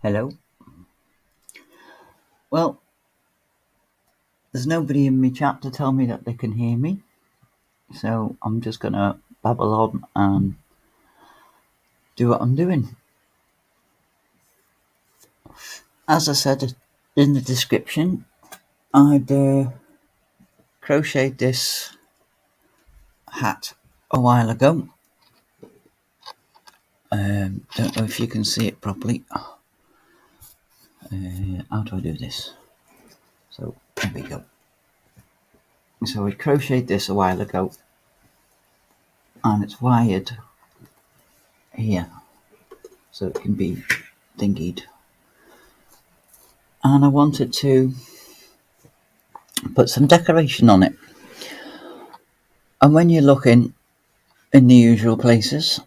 Hello. Well, there's nobody in my chat to tell me that they can hear me, so I'm just gonna babble on and do what I'm doing. As I said in the description, I'd crocheted this hat a while ago. Don't know if you can see it properly. How do I do this? So there we go. So I crocheted this a while ago, and it's wired here, so it can be thingied. And I wanted to put some decoration on it. And when you're looking in the usual places,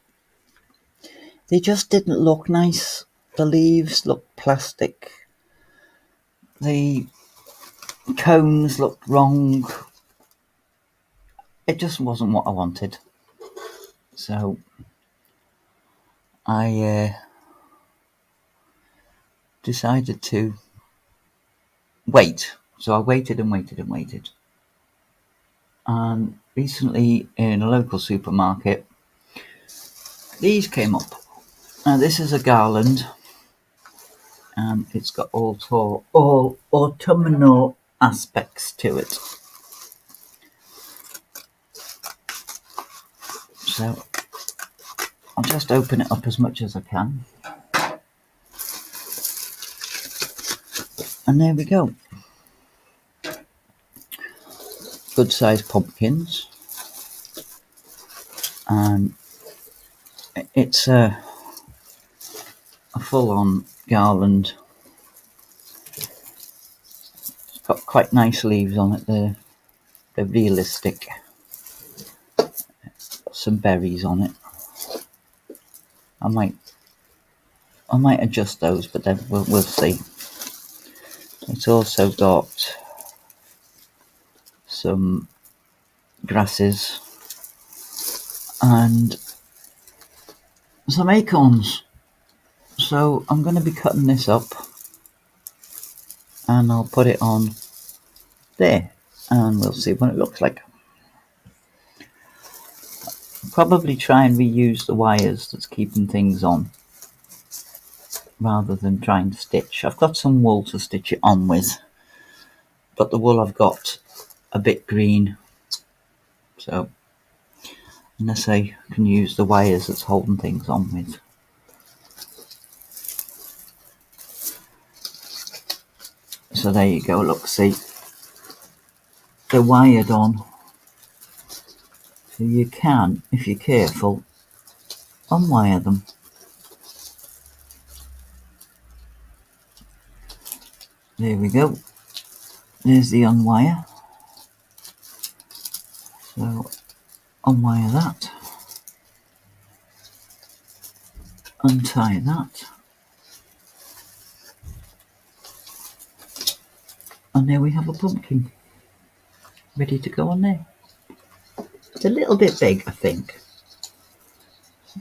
they just didn't look nice. The leaves looked plastic. The cones looked wrong. It just wasn't what I wanted. So I decided to wait. So I waited and waited and waited. And recently in a local supermarket, these came up. Now this is a garland, and it's got all autumnal aspects to it. So I'll just open it up as much as I can. And there we go. Good sized pumpkins. And it's a full on garland. It's got quite nice leaves on it. They're realistic. Got some berries on it. I might adjust those, but then we'll see. It's also got some grasses and some acorns. So I'm going to be cutting this up, and I'll put it on there, and we'll see what it looks like. Probably try and reuse the wires that's keeping things on, rather than trying to stitch. I've got some wool to stitch it on with, but the wool I've got a bit green, so unless I can use the wires that's holding things on with. So there you go, look, see, they're wired on, so you can, if you're careful, unwire them. There we go, there's the unwire. So unwire that, untie that, and there we have a pumpkin ready to go on there. It's a little bit big, I think,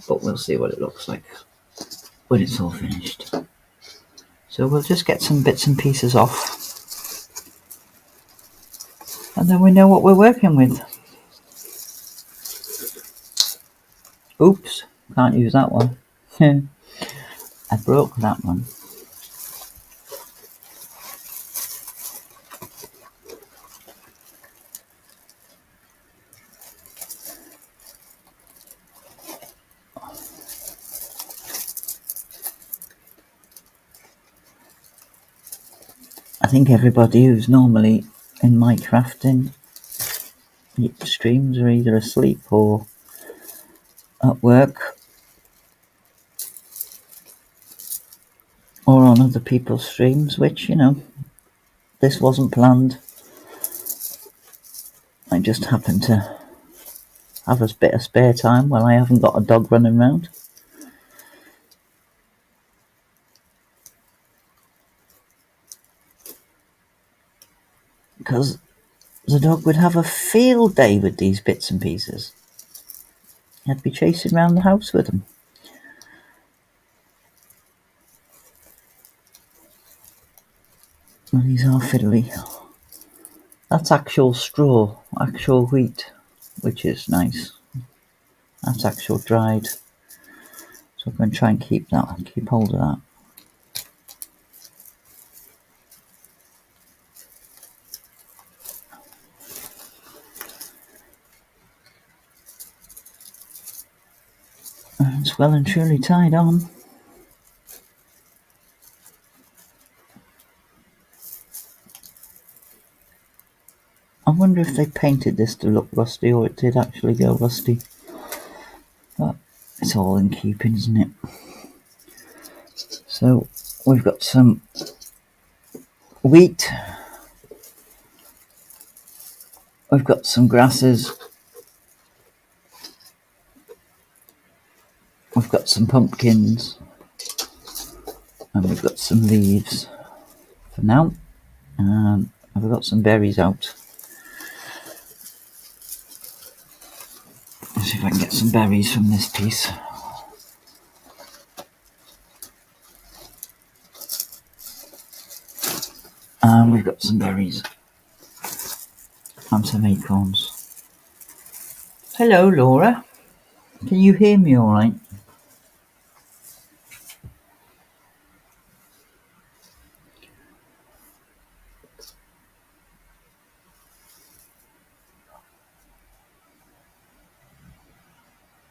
but we'll see what it looks like when it's all finished. So we'll just get some bits and pieces off, and then we know what we're working with. Oops, can't use that one. I broke that one. I think everybody who's normally in my crafting streams are either asleep or at work or on other people's streams, which, you know, this wasn't planned. I just happened to have a bit of spare time while I haven't got a dog running around. Because the dog would have a field day with these bits and pieces. I'd be chasing around the house with them. And these are fiddly. That's actual straw, actual wheat, which is nice. That's actual dried. So I'm going to try and keep hold of that. And it's well and truly tied on. I wonder if they painted this to look rusty or it did actually go rusty. But it's all in keeping, isn't it? So we've got some wheat. We've got some grasses. We've got some pumpkins. And we've got some leaves for now. And I've got some berries out. Let's see if I can get some berries from this piece. And we've got some berries and some acorns. Hello, Laura. Can you hear me all right?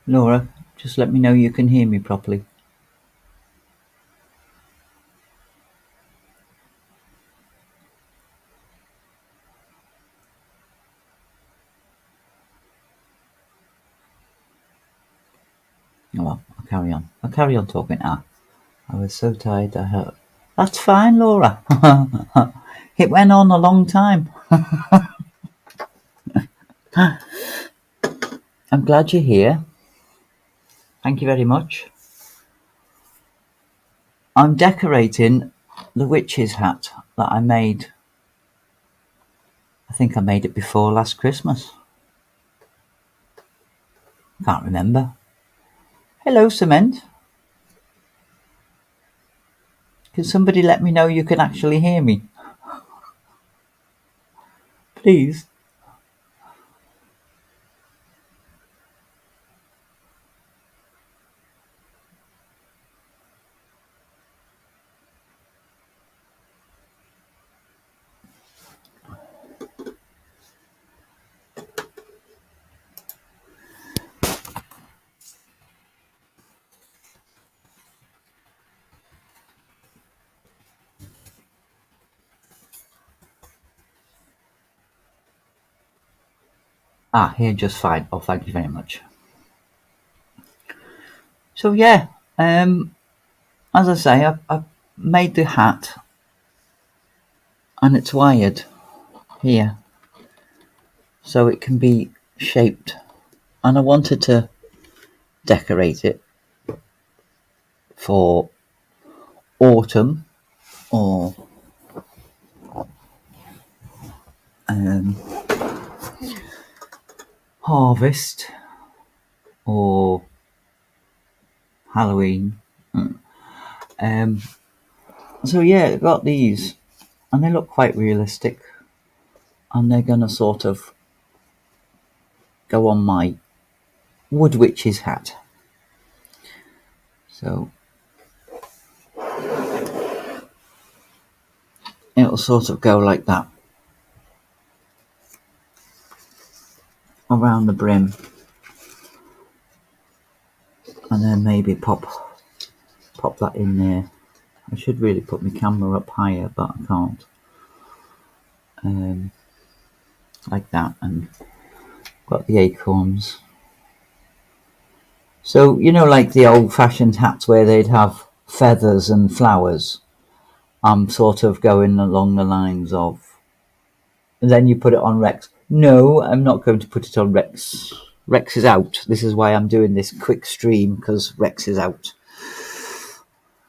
Laura, just let me know you can hear me properly. Oh, well, I'll carry on. I'll carry on talking. I was so tired I hurt. That's fine, Laura. It went on a long time. I'm glad you're here. Thank you very much. I'm decorating the witch's hat that I made. I think I made it before last Christmas. Can't remember. Hello, Cement. Can somebody let me know you can actually hear me? Please. Here just fine. Oh, thank you very much. So yeah, as I say, I've made the hat and it's wired here so it can be shaped, and I wanted to decorate it for autumn or harvest or Halloween. So yeah, I got these and they look quite realistic, and they're gonna sort of go on my wood witch's hat. So it'll sort of go like that around the brim, and then maybe pop that in there. I should really put my camera up higher, but I can't. Like that, and got the acorns. So, you know, like the old-fashioned hats where they'd have feathers and flowers. I'm sort of going along the lines of, and then you put it on Rex. No, I'm not going to put it on Rex. Rex is out. This is why I'm doing this quick stream, because Rex is out.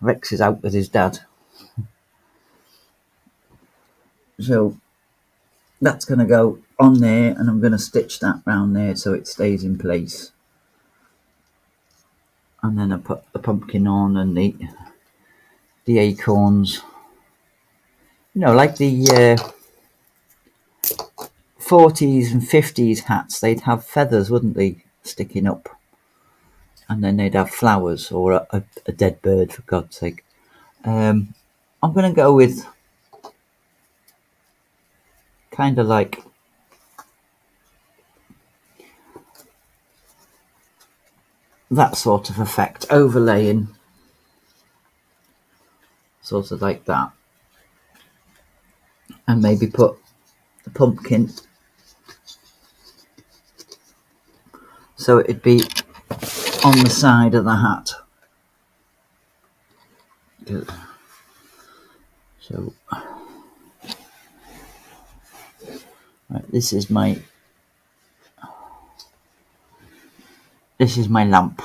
Rex is out with his dad. So that's going to go on there, and I'm going to stitch that round there so it stays in place. And then I put the pumpkin on and the acorns like the 40s and 50s hats, they'd have feathers, wouldn't they, sticking up, and then they'd have flowers or a dead bird, for God's sake. I'm going to go with kind of like that sort of effect, overlaying sort of like that, and maybe put the pumpkin so it'd be on the side of the hat. So right, this is my lamp.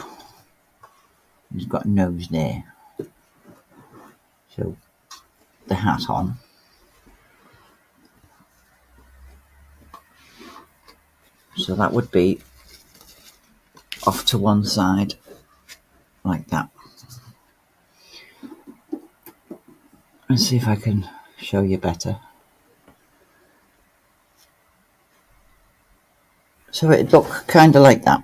He's got a nose there. So the hat on. So that would be off to one side like that. Let's see if I can show you better. So it'd look kind of like that.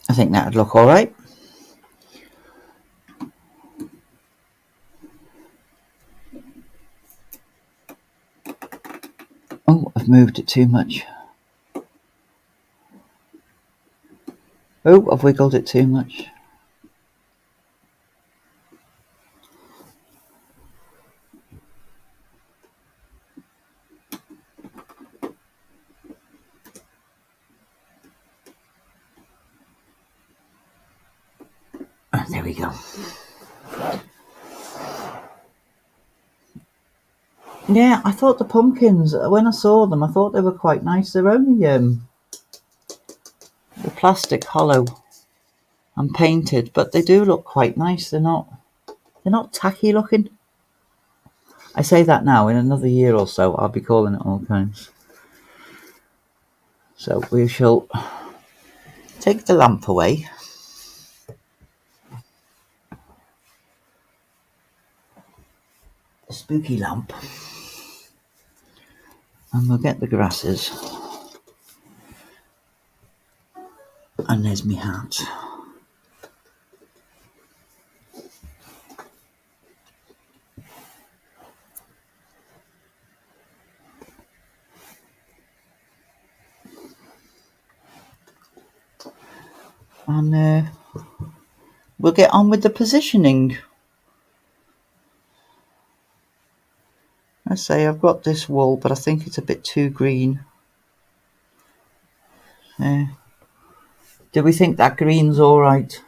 I think that'd look all right. Oh, I've moved it too much. Oh, I've wiggled it too much. There we go. Yeah, I thought the pumpkins, when I saw them, I thought they were quite nice. They're only the plastic, hollow and painted, but they do look quite nice. They're not tacky looking. I say that now. In another year or so, I'll be calling it all kinds. So we shall take the lamp away. The spooky lamp. And we'll get the grasses. And there's my hat. And we'll get on with the positioning. I say I've got this wool, but I think it's a bit too green. Do we think that green's all right?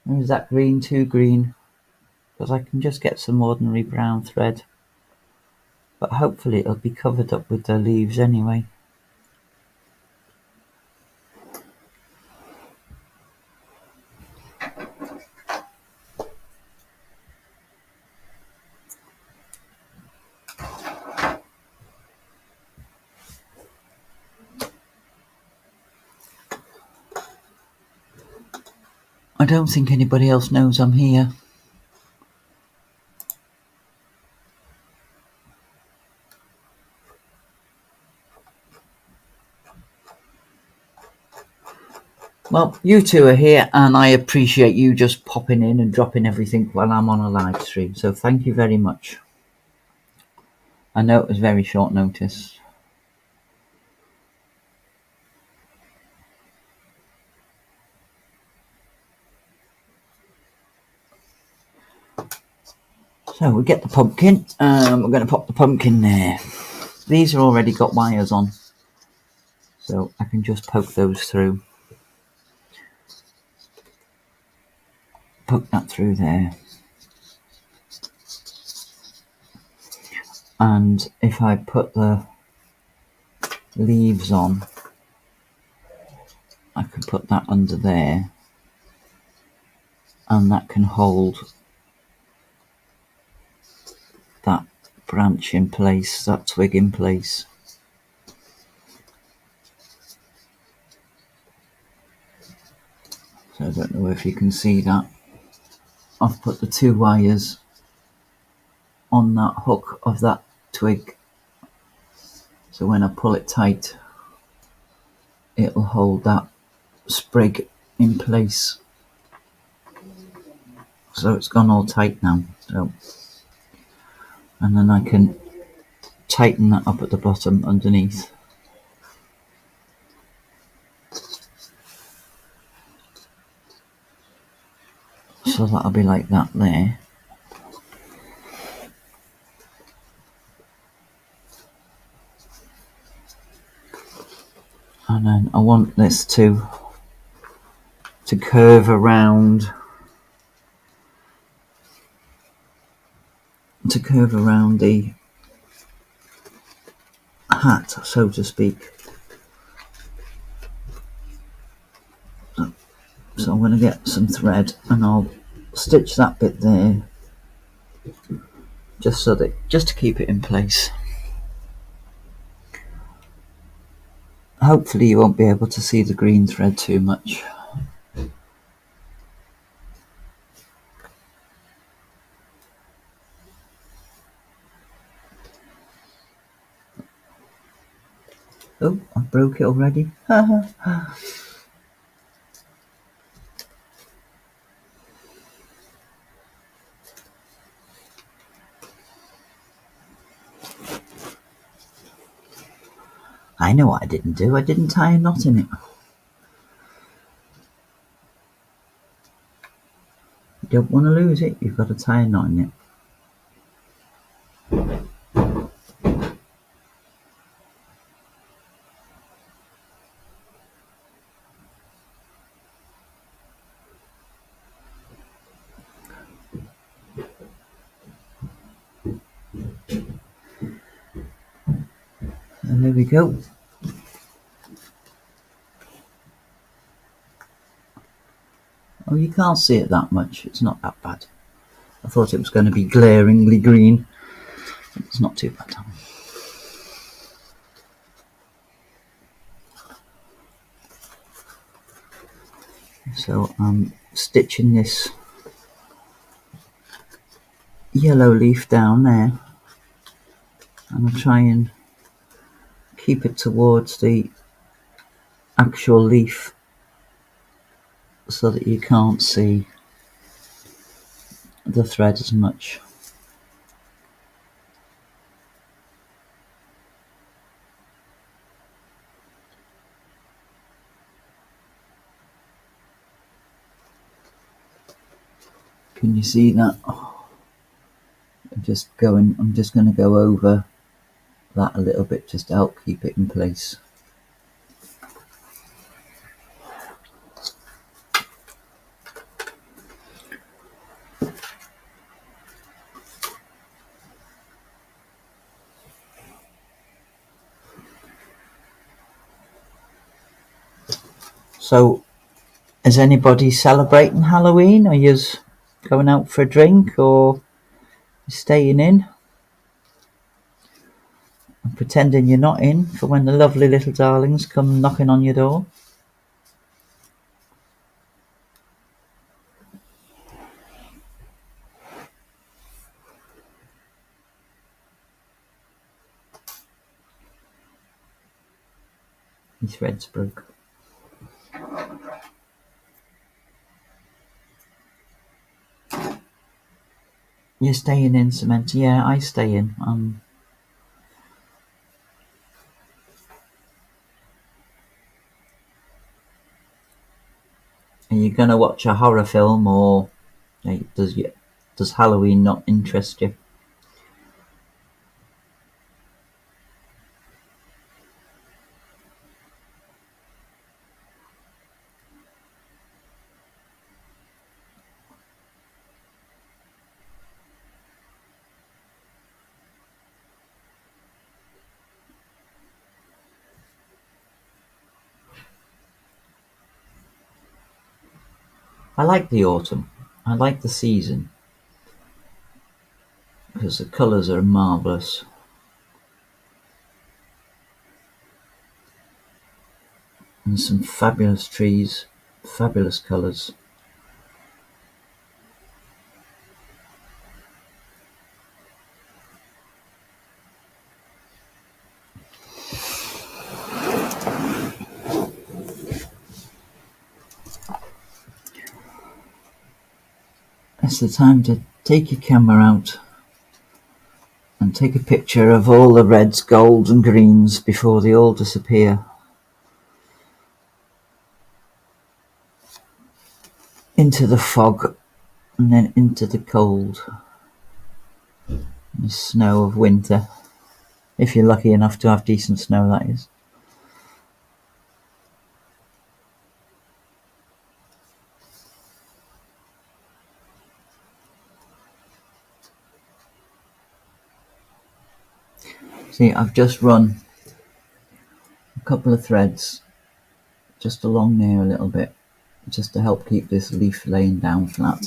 Or is that green too green? Because I can just get some ordinary brown thread. But hopefully it'll be covered up with the leaves anyway. I don't think anybody else knows I'm here. Well, you two are here, and I appreciate you just popping in and dropping everything while I'm on a live stream. So thank you very much. I know it was very short notice. So we get the pumpkin. We're going to pop the pumpkin there. These are already got wires on, so I can just poke those through. Poke that through there. And if I put the leaves on, I can put that under there, and that can hold that branch in place, that twig in place. So I don't know if you can see that. I've put the two wires on that hook of that twig, so when I pull it tight it'll hold that sprig in place. So it's gone all tight now, so, and then I can tighten that up at the bottom underneath. So that'll be like that there. And then I want this to curve around the hat, so to speak. So I'm going to get some thread and I'll stitch that bit there, just to keep it in place. Hopefully you won't be able to see the green thread too much. Oh, I broke it already. I know what I didn't do. I didn't tie a knot in it. You don't want to lose it, you've got to tie a knot in it. And there we go. Oh, you can't see it that much. It's not that bad. I thought it was going to be glaringly green. It's not too bad. So I'm stitching this yellow leaf down there, and I'll try and keep it towards the actual leaf so that you can't see the thread as much. Can you see that? I'm just going to go over that a little bit just to help keep it in place. So, is anybody celebrating Halloween? Are you going out for a drink or staying in and pretending you're not in for when the lovely little darlings come knocking on your door? His thread's broke. You're staying in, Samantha? Yeah, I stay in. Are you going to watch a horror film, or does Halloween not interest you? I like the autumn. I like the season because the colours are marvellous. And some fabulous trees, fabulous colours. it's the time to take your camera out and take a picture of all the reds, golds and greens before they all disappear into the fog and then into the cold and the snow of winter, if you're lucky enough to have decent snow, that is. See, I've just run a couple of threads just along there a little bit, just to help keep this leaf laying down flat.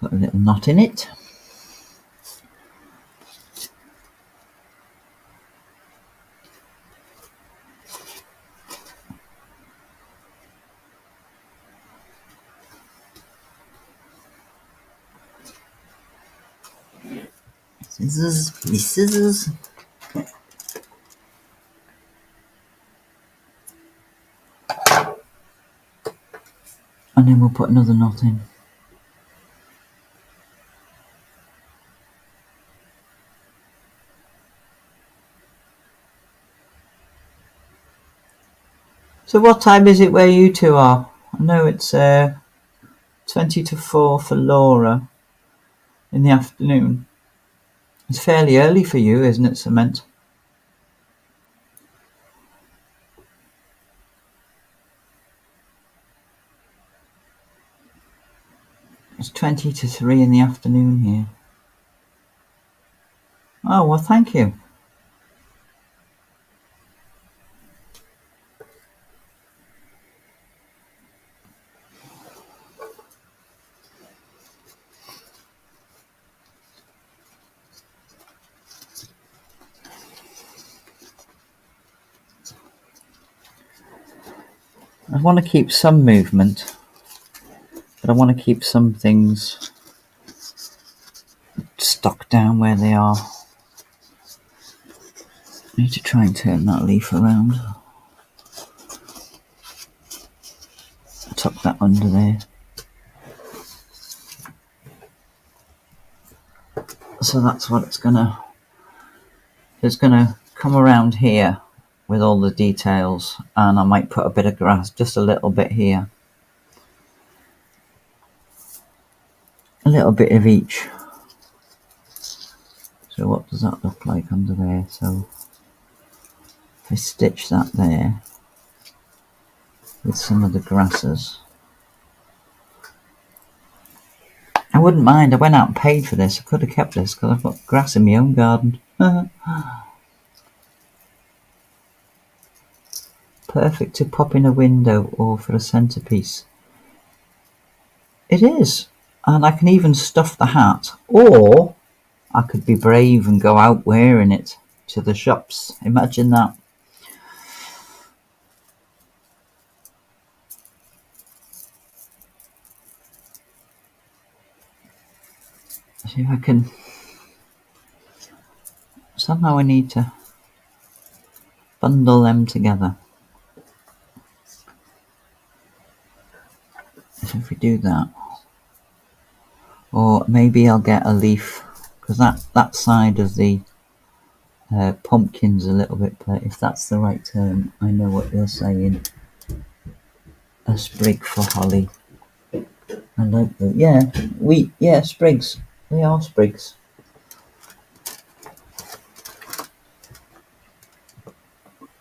Put a little knot in it. Scissors. And then we'll put another knot in. So what time is it where you two are? I know it's 20 to 4 for Laura in the afternoon. It's fairly early for you, isn't it, Cement? It's 20 to 3 in the afternoon here. Oh, well, thank you. I want to keep some movement, but I want to keep some things stuck down where they are. I need to try and turn that leaf around. Tuck that under there. So that's what it's gonna come around here with all the details, and I might put a bit of grass, just a little bit here. A little bit of each. So what does that look like under there? So if I stitch that there with some of the grasses. I wouldn't mind, I went out and paid for this. I could have kept this because I've got grass in my own garden. Perfect to pop in a window or for a centrepiece. It is. And I can even stuff the hat, or I could be brave and go out wearing it to the shops. Imagine that. See if I can. Somehow I need to bundle them together. So if we do that, or maybe I'll get a leaf, because that side of the pumpkin's a little bit, if that's the right term, I know what you're saying. A sprig for holly. I like that. Yeah, sprigs. They are sprigs.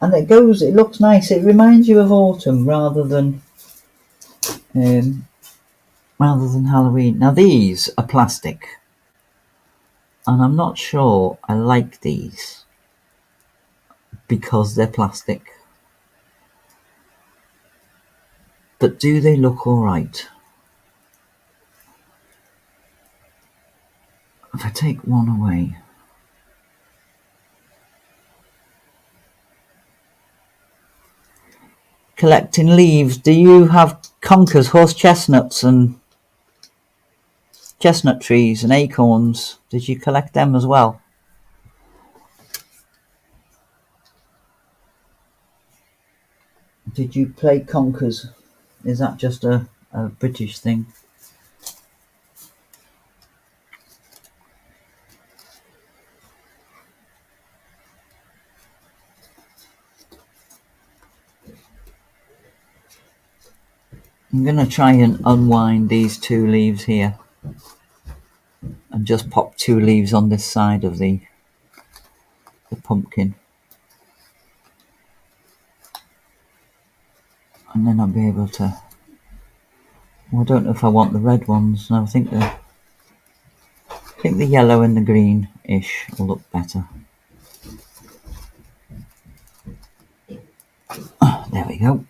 And it looks nice. It reminds you of autumn rather than Halloween. Now these are plastic, and I'm not sure I like these because they're plastic. But do they look alright? If I take one away. Collecting leaves. Do you have conkers, horse chestnuts and chestnut trees and acorns. Did you collect them as well? Did you play conkers? Is that just a British thing? I'm going to try and unwind these 2 leaves here and just pop 2 leaves on this side of the pumpkin, and then I'll be able to. Well, I don't know if I want the red ones. No, I think the yellow and the green-ish will look better. There we go.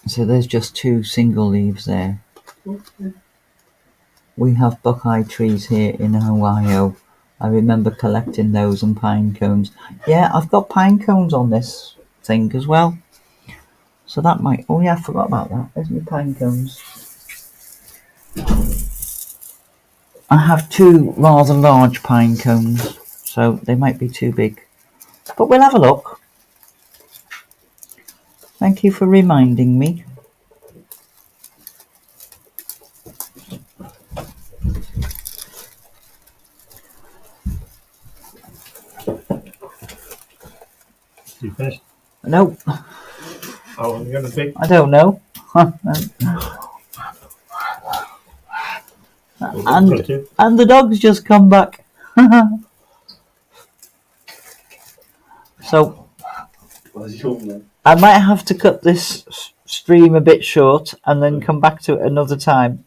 So there's just 2 single leaves there. We have buckeye trees here in Ohio. I remember collecting those and pine cones. Yeah, I've got pine cones on this thing as well. So that might... Oh yeah, I forgot about that. There's my pine cones. I have 2 rather large pine cones, so they might be too big. But we'll have a look. Thank you for reminding me. You finished? No. How long are you going to be? I don't know. And the dog's just come back. So I might have to cut this stream a bit short and then come back to it another time.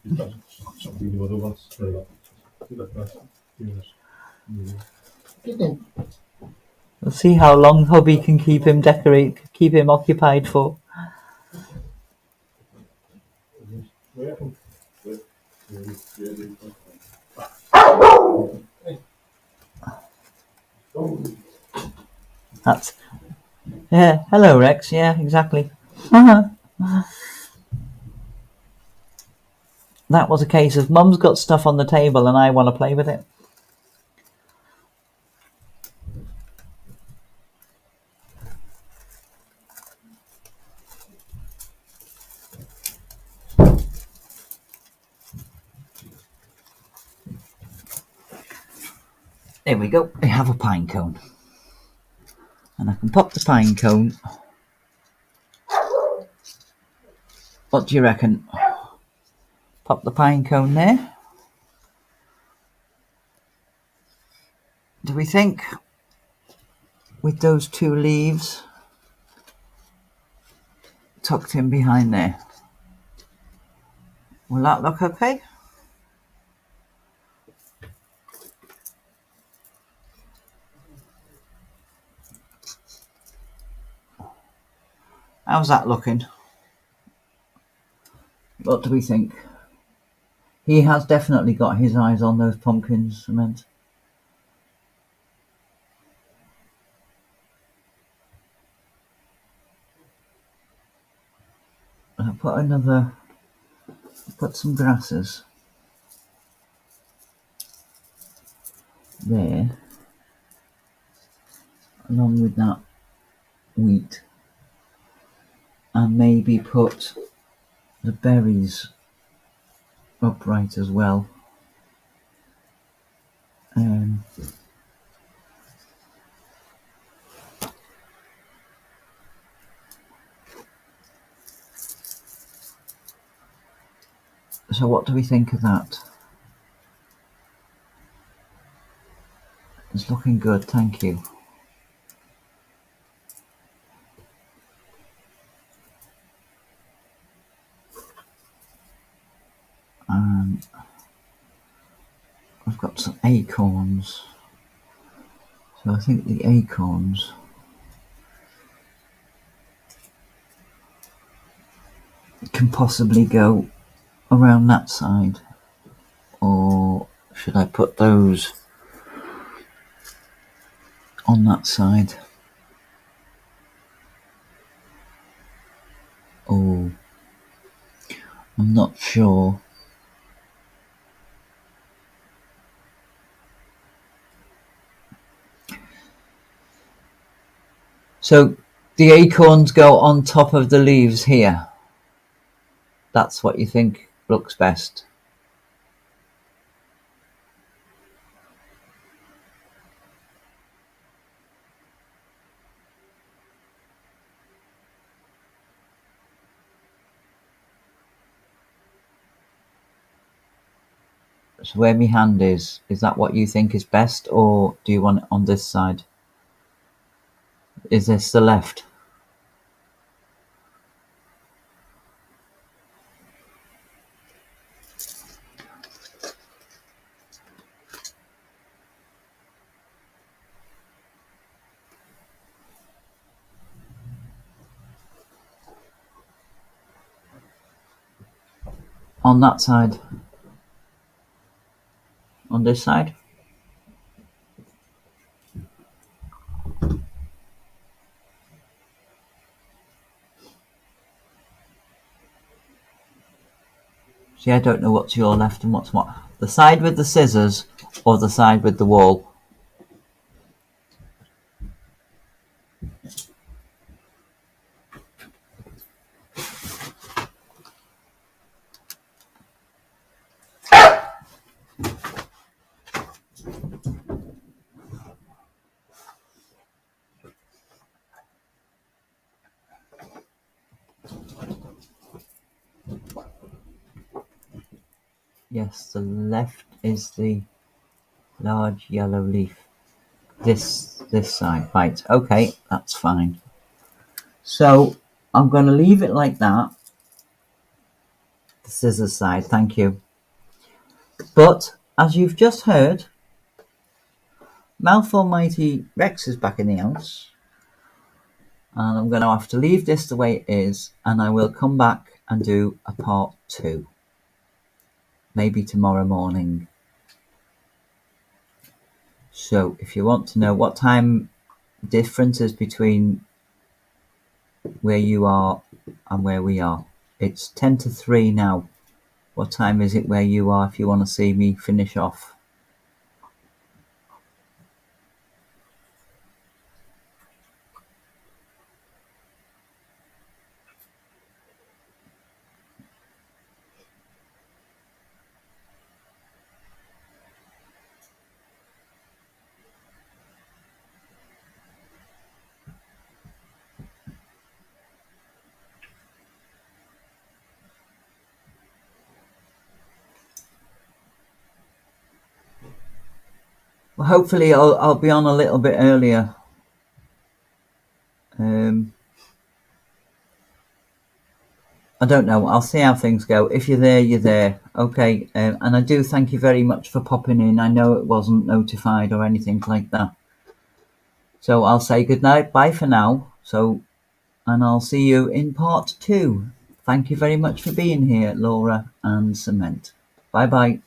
We'll see how long hubby can keep him occupied for. That's... Yeah, hello Rex, yeah, exactly. That was a case of Mum's got stuff on the table and I want to play with it. There we go, we have a pine cone. And I can pop the pine cone. What do you reckon? Pop the pine cone there. Do we think? With those 2 leaves tucked in behind there. Will that look okay? How's that looking? What do we think? He has definitely got his eyes on those pumpkins, Cement. I'll put some grasses there, along with that wheat, and maybe put the berries upright as well. So what do we think of that? It's looking good, thank you. And I've got some acorns. So I think the acorns can possibly go around that side. Or should I put those on that side? Oh, I'm not sure. So the acorns go on top of the leaves here. That's what you think looks best. So where my hand is that what you think is best, or do you want it on this side? Is this the left? On that side? On this side? See, I don't know what's your left and what's what. The side with the scissors or the side with the wall? Yes, the left is the large yellow leaf. This side. Right, okay, that's fine. So I'm going to leave it like that. The scissors side, thank you. But as you've just heard, Malformighty Rex is back in the house, and I'm going to have to leave this the way it is, and I will come back and do a part 2, maybe tomorrow morning. So if you want to know what time differences between where you are and where we are, it's 10 to 3 now. What time is it where you are if you want to see me finish off? Well, hopefully I'll be on a little bit earlier. I don't know. I'll see how things go. If you're there, you're there. Okay. And I do thank you very much for popping in. I know it wasn't notified or anything like that. So I'll say good night. Bye for now. And I'll see you in part 2. Thank you very much for being here, Laura and Cement. Bye bye.